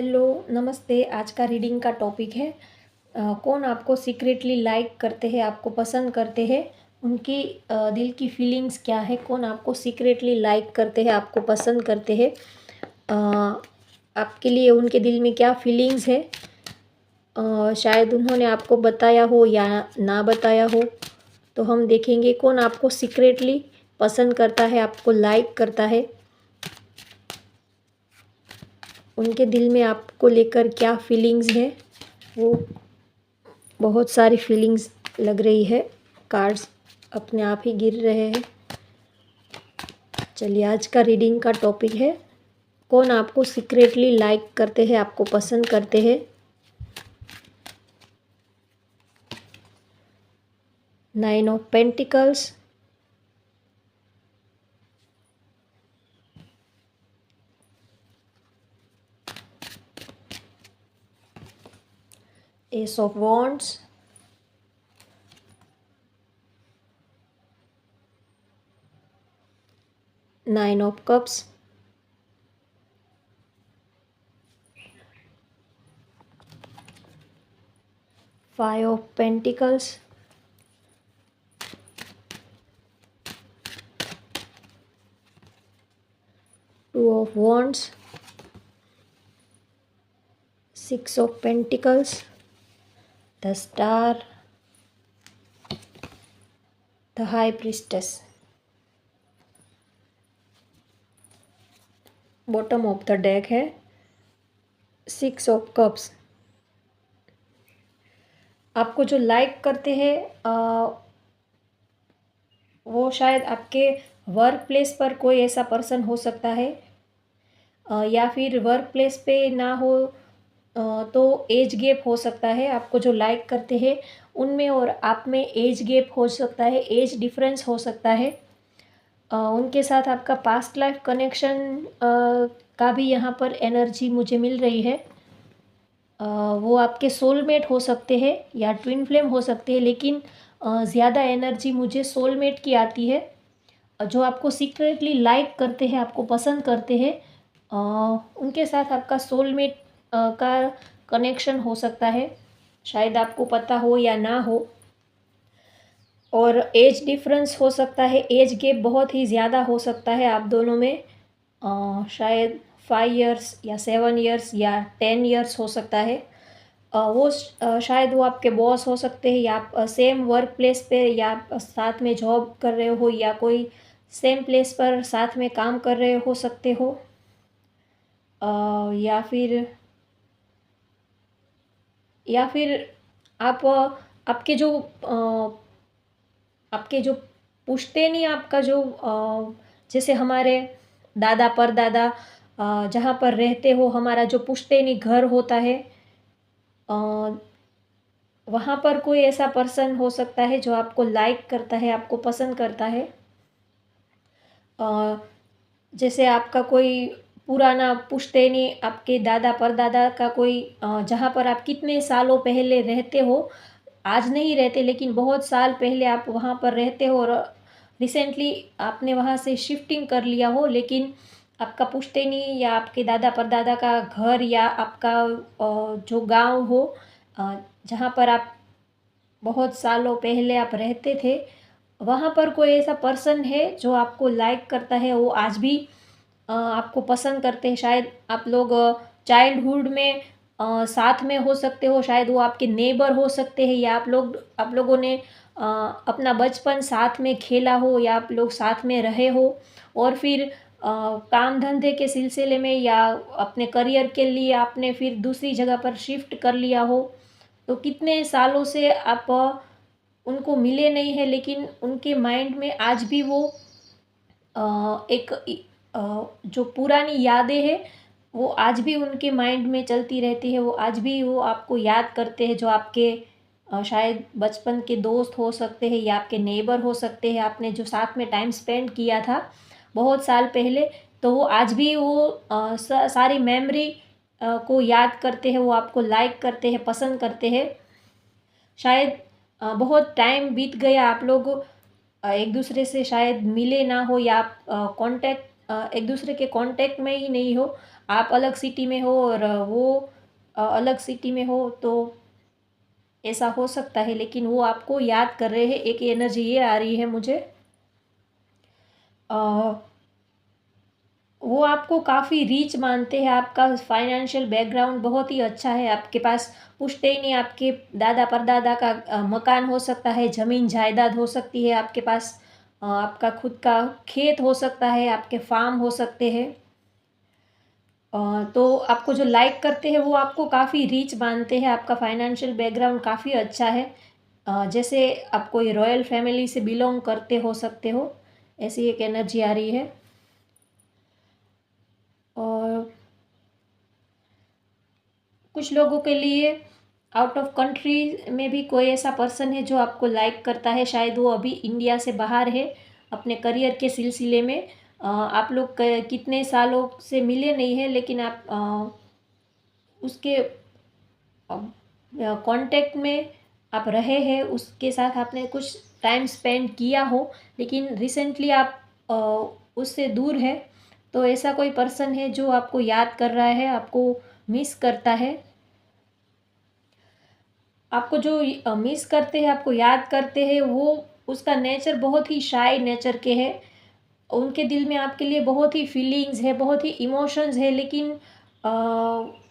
Hello, नमस्ते। आज का रीडिंग का टॉपिक है कौन आपको सीक्रेटली लाइक करते हैं, आपको पसंद करते हैं, उनकी दिल की फीलिंग्स क्या है। कौन आपको सीक्रेटली लाइक करते हैं, आपको पसंद करते हैं, आपके लिए उनके दिल में क्या फीलिंग्स है। शायद उन्होंने आपको बताया हो या ना बताया हो, तो हम देखेंगे कौन आपको सीक्रेटली पसंद करता है, आपको लाइक करता है। उनके दिल में आपको लेकर क्या फीलिंग्स है। वो बहुत सारी फीलिंग्स लग रही है। कार्ड्स अपने आप ही गिर रहे हैं। चलिए, आज का रीडिंग का टॉपिक है कौन आपको सीक्रेटली लाइक करते हैं, आपको पसंद करते हैं। 9 of pentacles, S of wands, 9 of cups, 5 of pentacles, 2 of wands, 6 of pentacles, the star, the high priestess. Bottom of the deck है 6 ऑफ कप्स। आपको जो लाइक करते हैं वो शायद आपके वर्क प्लेस पर कोई ऐसा पर्सन हो सकता है, या फिर वर्क प्लेस पे ना हो तो एज गैप हो सकता है। आपको जो लाइक करते हैं उनमें और आप में एज गैप हो सकता है, एज डिफरेंस हो सकता है। उनके साथ आपका पास्ट लाइफ कनेक्शन का भी यहाँ पर एनर्जी मुझे मिल रही है। वो आपके सोलमेट हो सकते हैं या ट्विन फ्लेम हो सकते हैं, लेकिन ज़्यादा एनर्जी मुझे सोलमेट की आती है। जो आपको सीक्रेटली लाइक करते हैं, आपको पसंद करते हैं, उनके साथ आपका सोलमेट का कनेक्शन हो सकता है। शायद आपको पता हो या ना हो। और एज डिफरेंस हो सकता है, एज गैप बहुत ही ज़्यादा हो सकता है आप दोनों में। शायद 5 इयर्स या 7 इयर्स या 10 इयर्स हो सकता है। शायद वो आपके बॉस हो सकते हैं, या आप सेम वर्क प्लेस पे या आप साथ में जॉब कर रहे हो, या कोई सेम प्लेस पर साथ में काम कर रहे हो सकते हो। या फिर आप आपके जो पुश्तैनी, आपका जो जैसे हमारे दादा परदादा जहाँ पर रहते हो, हमारा जो पुश्तैनी घर होता है, वहाँ पर कोई ऐसा पर्सन हो सकता है जो आपको लाइक करता है, आपको पसंद करता है। जैसे आपका कोई पुराना पुश्तैनी, आपके दादा परदादा का कोई जहाँ पर आप कितने सालों पहले रहते हो, आज नहीं रहते लेकिन बहुत साल पहले आप वहाँ पर रहते हो, और रिसेंटली आपने वहाँ से शिफ्टिंग कर लिया हो, लेकिन आपका पुश्तैनी या आपके दादा परदादा का घर या आपका जो गांव हो, जहाँ पर आप बहुत सालों पहले आप रहते थे, वहाँ पर कोई ऐसा पर्सन है जो आपको लाइक करता है। वो आज भी आपको पसंद करते हैं। शायद आप लोग चाइल्डहुड में साथ में हो सकते हो, शायद वो आपके नेबर हो सकते हैं, या आप लोगों ने अपना बचपन साथ में खेला हो, या आप लोग साथ में रहे हो, और फिर काम धंधे के सिलसिले में या अपने करियर के लिए आपने फिर दूसरी जगह पर शिफ्ट कर लिया हो। तो कितने सालों से आप उनको मिले नहीं हैं, लेकिन उनके माइंड में आज भी वो जो पुरानी यादें हैं वो आज भी उनके माइंड में चलती रहती है। वो आज भी वो आपको याद करते हैं, जो आपके शायद बचपन के दोस्त हो सकते हैं, या आपके नेबर हो सकते हैं, आपने जो साथ में टाइम स्पेंड किया था बहुत साल पहले। तो वो आज भी वो सारी मेमोरी को याद करते हैं, वो आपको लाइक करते हैं, पसंद करते हैं। शायद बहुत टाइम बीत गया, आप लोग एक दूसरे से शायद मिले ना हो, या आप एक दूसरे के कांटेक्ट में ही नहीं हो। आप अलग सिटी में हो और वो अलग सिटी में हो, तो ऐसा हो सकता है, लेकिन वो आपको याद कर रहे हैं। एक एनर्जी ये आ रही है मुझे। वो आपको काफ़ी रीच मानते हैं, आपका फाइनेंशियल बैकग्राउंड बहुत ही अच्छा है, आपके पास पूछते ही नहीं आपके दादा परदादा का मकान हो सकता है, ज़मीन जायदाद हो सकती है आपके पास, आपका खुद का खेत हो सकता है, आपके फार्म हो सकते हैं। तो आपको जो लाइक करते हैं वो आपको काफ़ी रीच मानते हैं, आपका फाइनेंशियल बैकग्राउंड काफ़ी अच्छा है। जैसे आप कोई रॉयल फैमिली से बिलोंग करते हो सकते हो, ऐसी एक एनर्जी आ रही है। और कुछ लोगों के लिए आउट ऑफ कंट्री में भी कोई ऐसा पर्सन है जो आपको लाइक करता है, शायद वो अभी इंडिया से बाहर है अपने करियर के सिलसिले में। आप लोग कितने सालों से मिले नहीं हैं, लेकिन आप उसके कांटेक्ट में आप रहे हैं, उसके साथ आपने कुछ टाइम स्पेंड किया हो, लेकिन रिसेंटली आप उससे दूर है। तो ऐसा कोई पर्सन है जो आपको याद कर रहा है, आपको मिस करता है। आपको जो मिस करते हैं, आपको याद करते हैं, वो उसका नेचर बहुत ही शाय नेचर के है। उनके दिल में आपके लिए बहुत ही फीलिंग्स है, बहुत ही इमोशंस है, लेकिन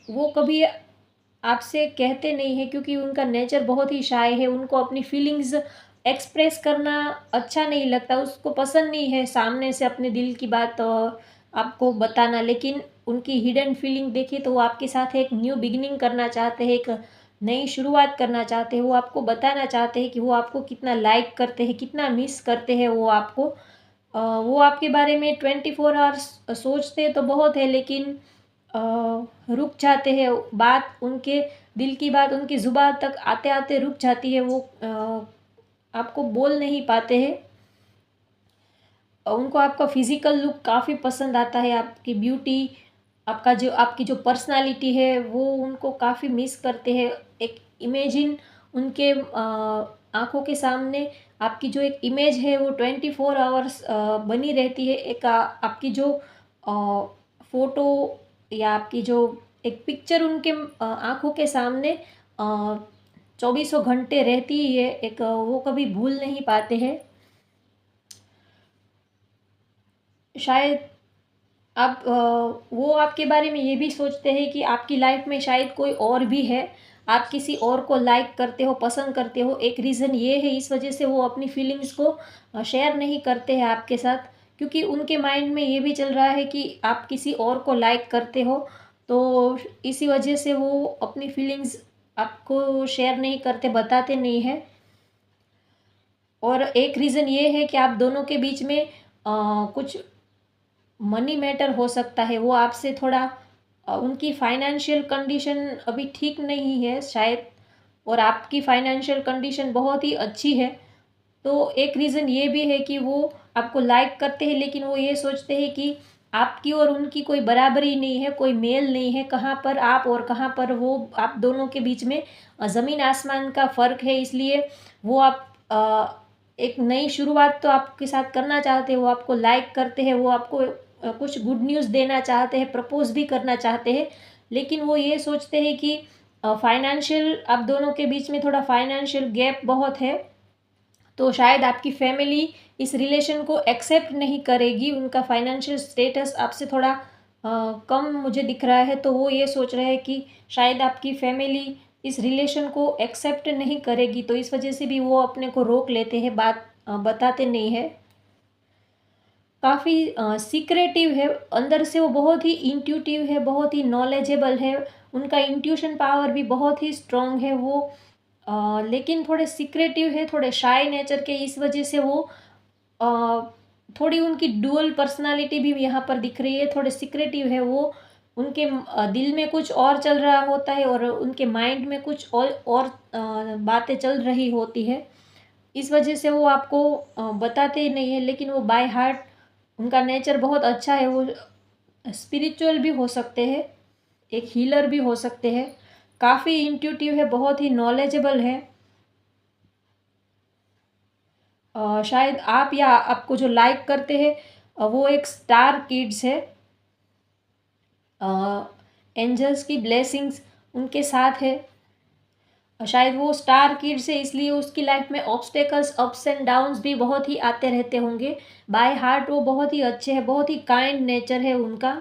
वो कभी आपसे कहते नहीं हैं, क्योंकि उनका नेचर बहुत ही शाय है। उनको अपनी फीलिंग्स एक्सप्रेस करना अच्छा नहीं लगता, उसको पसंद नहीं है सामने से अपने दिल की बात आपको बताना। लेकिन उनकी हिडन फीलिंग देखिए तो वो आपके साथ एक न्यू बिगिनिंग करना चाहते हैं, एक नई शुरुआत करना चाहते हैं। वो आपको बताना चाहते हैं कि वो आपको कितना लाइक करते हैं, कितना मिस करते हैं वो आपको। वो आपके बारे में 24 आवर्स सोचते तो बहुत है, लेकिन रुक जाते हैं। बात उनके दिल की बात उनकी ज़ुबान तक आते आते रुक जाती है, वो आपको बोल नहीं पाते हैं। उनको आपका फिज़िकल लुक काफ़ी पसंद आता है, आपकी ब्यूटी, आपकी जो पर्सनालिटी है वो उनको काफ़ी मिस करते हैं। एक इमेजिन उनके आँखों के सामने आपकी जो एक इमेज है वो 24 आवर्स बनी रहती है। एक आपकी जो फ़ोटो या आपकी जो एक पिक्चर उनके आँखों के सामने चौबीसों घंटे रहती ही है, एक वो कभी भूल नहीं पाते हैं। शायद आप वो आपके बारे में ये भी सोचते हैं कि आपकी लाइफ में शायद कोई और भी है, आप किसी और को लाइक करते हो, पसंद करते हो। एक रीज़न ये है, इस वजह से वो अपनी फीलिंग्स को शेयर नहीं करते हैं आपके साथ, क्योंकि उनके माइंड में ये भी चल रहा है कि आप किसी और को लाइक करते हो। तो इसी वजह से वो अपनी फीलिंग्स आपको शेयर नहीं करते, बताते नहीं हैं। और एक रीज़न ये है कि आप दोनों के बीच में कुछ मनी मैटर हो सकता है। वो आपसे थोड़ा उनकी फाइनेंशियल कंडीशन अभी ठीक नहीं है शायद, और आपकी फाइनेंशियल कंडीशन बहुत ही अच्छी है। तो एक रीज़न ये भी है कि वो आपको लाइक करते हैं, लेकिन वो ये सोचते हैं कि आपकी और उनकी कोई बराबरी नहीं है, कोई मेल नहीं है। कहाँ पर आप और कहाँ पर वो, आप दोनों के बीच में ज़मीन आसमान का फ़र्क है। इसलिए वो एक नई शुरुआत तो आपके साथ करना चाहते हैं, वो आपको लाइक करते हैं, वो आपको कुछ गुड न्यूज़ देना चाहते हैं, प्रपोज़ भी करना चाहते हैं। लेकिन वो ये सोचते हैं कि फाइनेंशियल, आप दोनों के बीच में थोड़ा फाइनेंशियल गैप बहुत है। तो शायद आपकी फैमिली इस रिलेशन को एक्सेप्ट नहीं करेगी, उनका फाइनेंशियल स्टेटस आपसे थोड़ा कम मुझे दिख रहा है। तो वो ये सोच रहे हैं कि शायद आपकी फैमिली इस रिलेशन को एक्सेप्ट नहीं करेगी, तो इस वजह से भी वो अपने को रोक लेते हैं, बात बताते नहीं है। काफ़ी सीक्रेटिव है, अंदर से वो बहुत ही इंट्यूटिव है, बहुत ही नॉलेजेबल है। उनका इंट्यूशन पावर भी बहुत ही स्ट्रॉन्ग है। वो लेकिन थोड़े सीक्रेटिव है, थोड़े शाय नेचर के, इस वजह से वो अ, थोड़ी उनकी डुअल पर्सनालिटी भी यहाँ पर दिख रही है। थोड़े सीक्रेटिव है वो, उनके दिल में कुछ और चल रहा होता है और उनके माइंड में कुछ और बातें चल रही होती है। इस वजह से वो आपको बताते ही नहीं है, लेकिन वो बाय हार्ट, उनका नेचर बहुत अच्छा है। वो स्पिरिचुअल भी हो सकते हैं, एक हीलर भी हो सकते हैं, काफ़ी इंट्यूटिव है, बहुत ही नॉलेजेबल है। शायद आप या आपको जो लाइक करते हैं वो एक स्टार किड्स है। एंजल्स की ब्लेसिंग्स उनके साथ है। शायद वो स्टार किड्स है, इसलिए उसकी लाइफ में ऑब्स्टेकल्स, अप्स एंड डाउन्स भी बहुत ही आते रहते होंगे। बाय हार्ट वो बहुत ही अच्छे हैं, बहुत ही काइंड नेचर है उनका।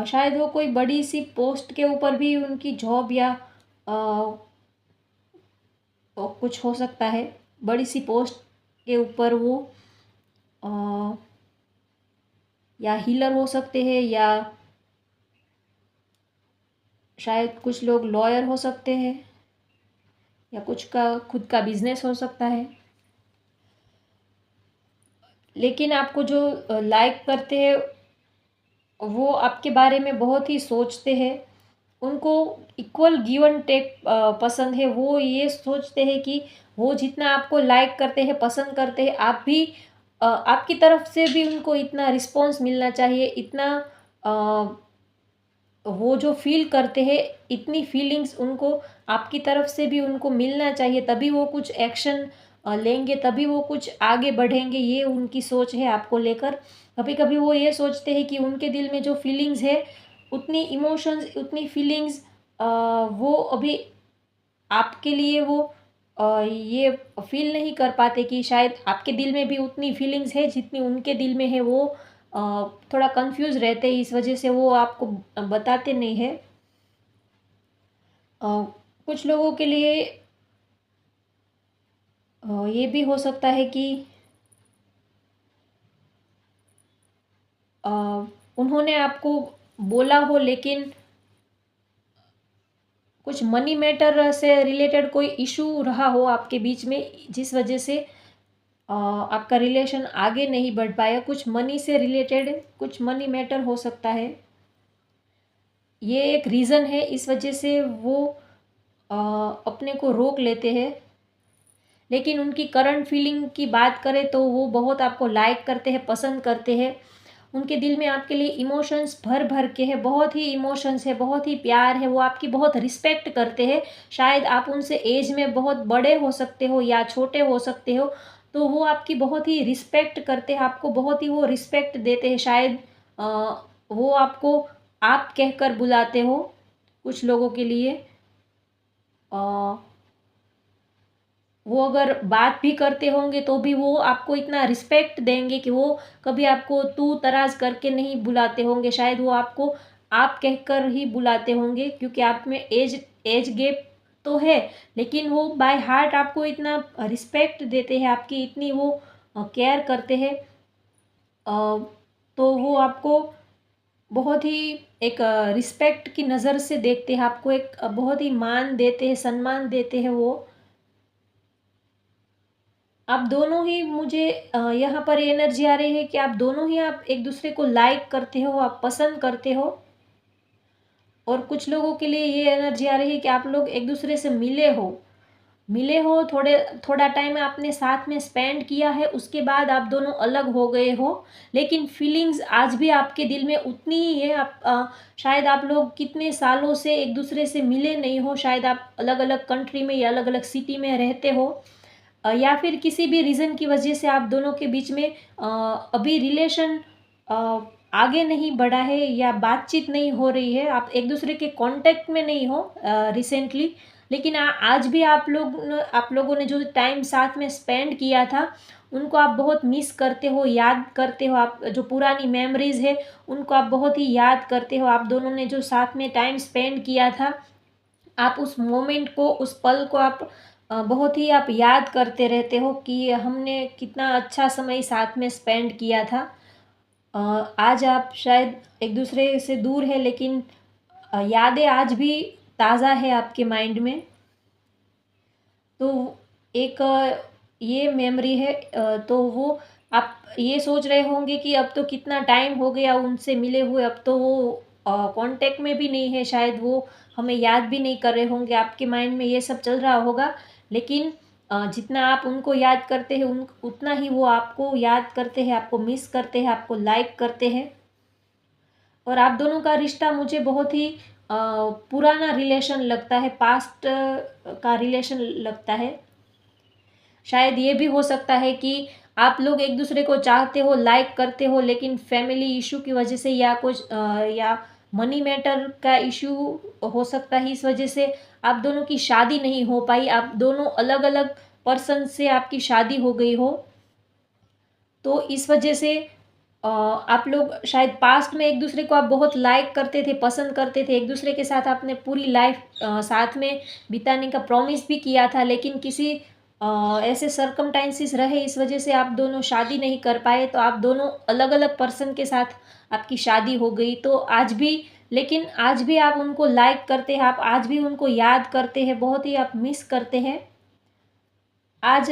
शायद वो कोई बड़ी सी पोस्ट के ऊपर भी उनकी जॉब या कुछ हो सकता है। बड़ी सी पोस्ट के ऊपर वो अ, या हीलर हो सकते हैं, या शायद कुछ लोग लॉयर हो सकते हैं, या कुछ का खुद का बिजनेस हो सकता है। लेकिन आपको जो लाइक करते हैं वो आपके बारे में बहुत ही सोचते हैं। उनको इक्वल गिव एंड टेक पसंद है। वो ये सोचते हैं कि वो जितना आपको लाइक करते हैं, पसंद करते हैं, आप भी आपकी तरफ से भी उनको इतना रिस्पॉन्स मिलना चाहिए। इतना अ, वो जो फील करते हैं, इतनी फीलिंग्स उनको आपकी तरफ से भी उनको मिलना चाहिए, तभी वो कुछ एक्शन लेंगे, तभी वो कुछ आगे बढ़ेंगे। ये उनकी सोच है आपको लेकर। कभी कभी वो ये सोचते हैं कि उनके दिल में जो फीलिंग्स है, उतनी इमोशंस, उतनी फीलिंग्स वो अभी आपके लिए वो ये फील नहीं कर पाते कि शायद आपके दिल में भी उतनी फीलिंग्स है जितनी उनके दिल में है। वो थोड़ा कंफ्यूज रहते हैं, इस वजह से वो आपको बताते नहीं है। कुछ लोगों के लिए ये भी हो सकता है कि अ, उन्होंने आपको बोला हो, लेकिन कुछ मनी मैटर से रिलेटेड कोई इशू रहा हो आपके बीच में, जिस वजह से आपका रिलेशन आगे नहीं बढ़ पाया। कुछ मनी से रिलेटेड कुछ मनी मैटर हो सकता है, ये एक रीज़न है। इस वजह से वो अपने को रोक लेते हैं। लेकिन उनकी करंट फीलिंग की बात करें तो वो बहुत आपको लाइक करते हैं, पसंद करते हैं। उनके दिल में आपके लिए इमोशंस भर भर के है, बहुत ही इमोशंस है, बहुत ही प्यार है। वो आपकी बहुत रिस्पेक्ट करते हैं। शायद आप उनसे एज में बहुत बड़े हो सकते हो या छोटे हो सकते हो, तो वो आपकी बहुत ही रिस्पेक्ट करते हैं, आपको बहुत ही वो रिस्पेक्ट देते हैं। शायद वो आपको आप कहकर बुलाते हो कुछ लोगों के लिए। अ, वो अगर बात भी करते होंगे तो भी वो आपको इतना रिस्पेक्ट देंगे कि वो कभी आपको तू तराज करके नहीं बुलाते होंगे। शायद वो आपको आप कहकर ही बुलाते होंगे, क्योंकि आप में एज गैप तो है, लेकिन वो बाय हार्ट आपको इतना रिस्पेक्ट देते हैं, आपकी इतनी वो केयर करते हैं। तो वो आपको बहुत ही एक रिस्पेक्ट की नज़र से देखते हैं, आपको एक बहुत ही मान देते हैं, सम्मान देते हैं वो। आप दोनों ही मुझे यहाँ पर एनर्जी आ रही है कि आप दोनों ही आप एक दूसरे को लाइक करते हो, आप पसंद करते हो। और कुछ लोगों के लिए ये एनर्जी आ रही है कि आप लोग एक दूसरे से मिले हो थोड़ा टाइम आपने साथ में स्पेंड किया है, उसके बाद आप दोनों अलग हो गए हो, लेकिन फीलिंग्स आज भी आपके दिल में उतनी ही है। शायद आप लोग कितने सालों से एक दूसरे से मिले नहीं हो, शायद आप अलग अलग कंट्री में या अलग अलग सिटी में रहते हो, या फिर किसी भी रीज़न की वजह से आप दोनों के बीच में अभी रिलेशन आगे नहीं बढ़ा है या बातचीत नहीं हो रही है, आप एक दूसरे के कांटेक्ट में नहीं हो रिसेंटली। लेकिन आज भी आप लोगों ने जो टाइम साथ में स्पेंड किया था, उनको आप बहुत मिस करते हो, याद करते हो। आप जो पुरानी मेमोरीज है उनको आप बहुत ही याद करते हो। आप दोनों ने जो साथ में टाइम स्पेंड किया था, आप उस मोमेंट को, उस पल को आप बहुत ही आप याद करते रहते हो कि हमने कितना अच्छा समय साथ में स्पेंड किया था। अ, आज आप शायद एक दूसरे से दूर है, लेकिन यादें आज भी ताज़ा है आपके माइंड में। तो एक ये मेमोरी है। तो वो आप ये सोच रहे होंगे कि अब तो कितना टाइम हो गया उनसे मिले हुए, अब तो वो कांटेक्ट में भी नहीं है, शायद वो हमें याद भी नहीं कर रहे होंगे। आपके माइंड में ये सब चल रहा होगा, लेकिन जितना आप उनको याद करते हैं उन उतना ही वो आपको याद करते हैं, आपको मिस करते हैं, आपको लाइक करते हैं। और आप दोनों का रिश्ता मुझे बहुत ही पुराना रिलेशन लगता है, पास्ट का रिलेशन लगता है। शायद ये भी हो सकता है कि आप लोग एक दूसरे को चाहते हो, लाइक करते हो, लेकिन फैमिली इशू की वजह से या कुछ या मनी मैटर का इशू हो सकता है, इस वजह से आप दोनों की शादी नहीं हो पाई, आप दोनों अलग अलग पर्सन से आपकी शादी हो गई हो। तो इस वजह से आप लोग शायद पास्ट में एक दूसरे को आप बहुत लाइक करते थे, पसंद करते थे, एक दूसरे के साथ आपने पूरी लाइफ साथ में बिताने का प्रॉमिस भी किया था, लेकिन किसी ऐसे सरकमस्टेंसेस रहे, इस वजह से आप दोनों शादी नहीं कर पाए, तो आप दोनों अलग अलग पर्सन के साथ आपकी शादी हो गई। तो आज भी, लेकिन आज भी आप उनको लाइक करते हैं, आप आज भी उनको याद करते हैं, बहुत ही आप मिस करते हैं। आज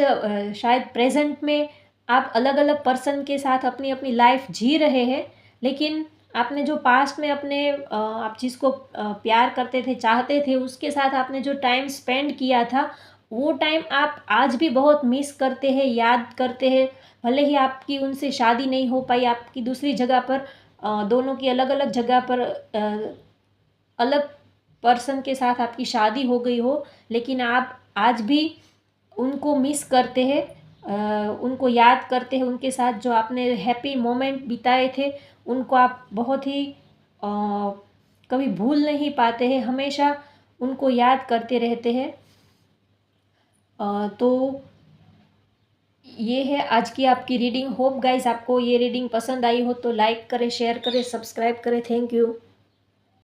शायद प्रेजेंट में आप अलग अलग पर्सन के साथ अपनी अपनी लाइफ जी रहे हैं, लेकिन आपने जो पास्ट में अपने आप जिसको प्यार करते थे, चाहते थे, उसके साथ आपने जो टाइम स्पेंड किया था, वो टाइम आप आज भी बहुत मिस करते हैं, याद करते हैं। भले ही आपकी उनसे शादी नहीं हो पाई, आपकी दूसरी जगह पर दोनों की अलग अलग जगह पर अलग पर्सन के साथ आपकी शादी हो गई हो, लेकिन आप आज भी उनको मिस करते हैं, उनको याद करते हैं, उनके साथ जो आपने हैप्पी मोमेंट बिताए थे, उनको आप बहुत ही कभी भूल नहीं पाते हैं, हमेशा उनको याद करते रहते हैं। तो ये है आज की आपकी रीडिंग। होप गाइस आपको ये रीडिंग पसंद आई हो तो लाइक करें, शेयर करें, सब्सक्राइब करें। Thank you.